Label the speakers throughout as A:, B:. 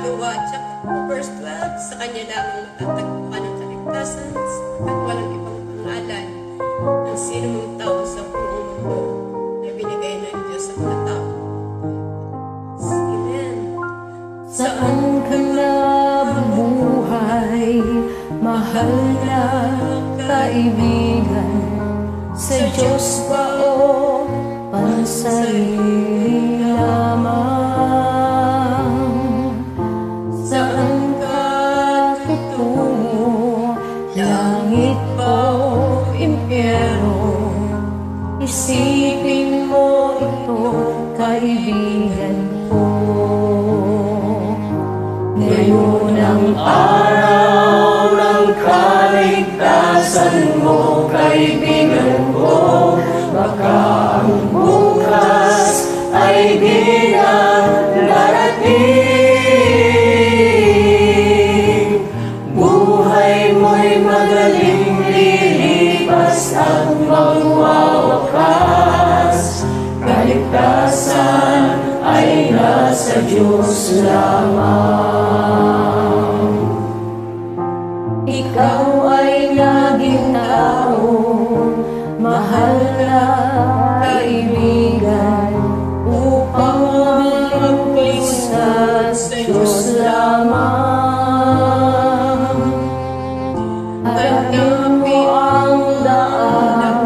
A: Kaluluwa, verse 12, sa Kanya lamang matatagpuan ang kaligtasan at walang ibang pangalan ng sinumang tao sa buong mundo na binigay ng Diyos sa mga tao. Amen.
B: Saan ka nabubuhay, mahal na kaibigan? Sa Diyos ba o pansarili lamang? Saan ka tutungo, langit o impyerno? Isipin mo ito, kaibigan ko. Ngayon ang araw ng kaligtasan mo, kaibigan ko. Baka ang bukas ay di na darating. Buhay mo'y magaling lilipas at magwawakas. Kaligtasan ay nasa Diyos lamang. Ikaw ay naging tao, mahal na kaibigan, upang maglingkod sa Diyos lamang. Alam mo ang daan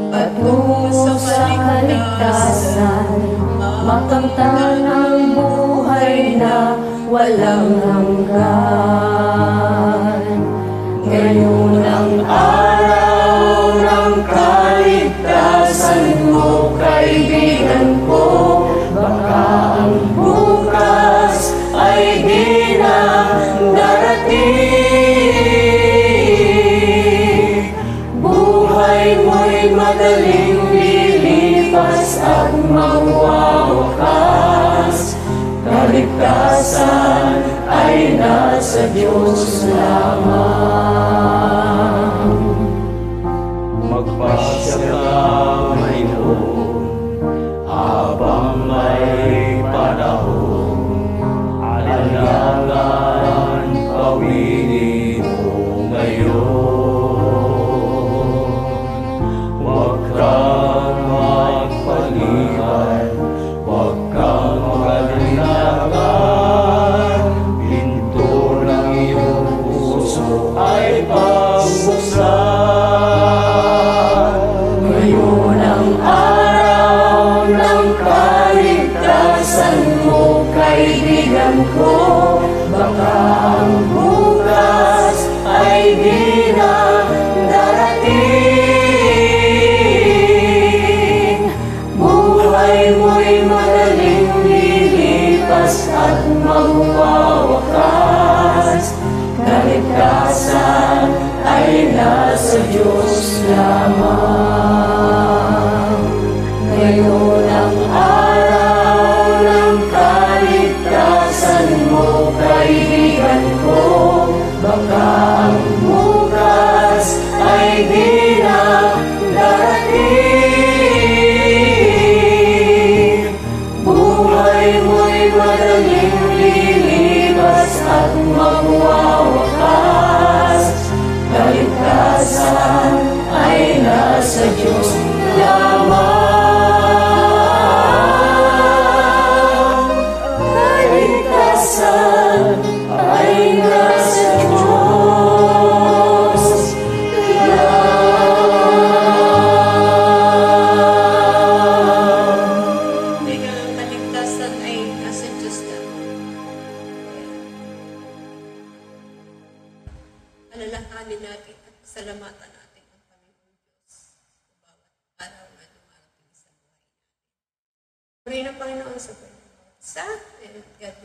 B: patungo sa kaligtasan, makamtan ang buhay na walang hanggan. Ngayon ang araw ng kaligtasan mo, kaibigan ko. Baka ang bukas ay di na darating. Buhay mo'y madaling lilipas at magwawakas. Kaligtasan ay nasa Diyos lamang.
C: Magpasya ka, Mayroon, habang may panahon. Alangan kawinin mo ngayon. Huwag kang magpalihan, huwag kang magalilagan. Pinto ng iyong puso ay pagbuksan.
B: Ngayon ang araw ng kaligtasan mo, kaibigan ko. Baka ang bukas ay di na darating. Buhay mo'y madaling lilipas at magwawakas. Kaligtasan ay nasa Diyos lamang. Ngayon ang araw ng kaligtasan mo, kaibigan ko. Baka ang bukas ay di na darating. Buhay mo'y madaling lilipas at magwawakas. Kaligtasan ay nasa Diyos lamang. Kaligtasan ay nasa Diyos lamang.
A: Ang kaligtasan ay nasa Diyos lang. Alalahanin natin at pasalamatan natin ang Panginoon Diyos sa bawat araw na dumarating sa buhay natin. Purihin ang Panginoon sa Panginoon. Sa and God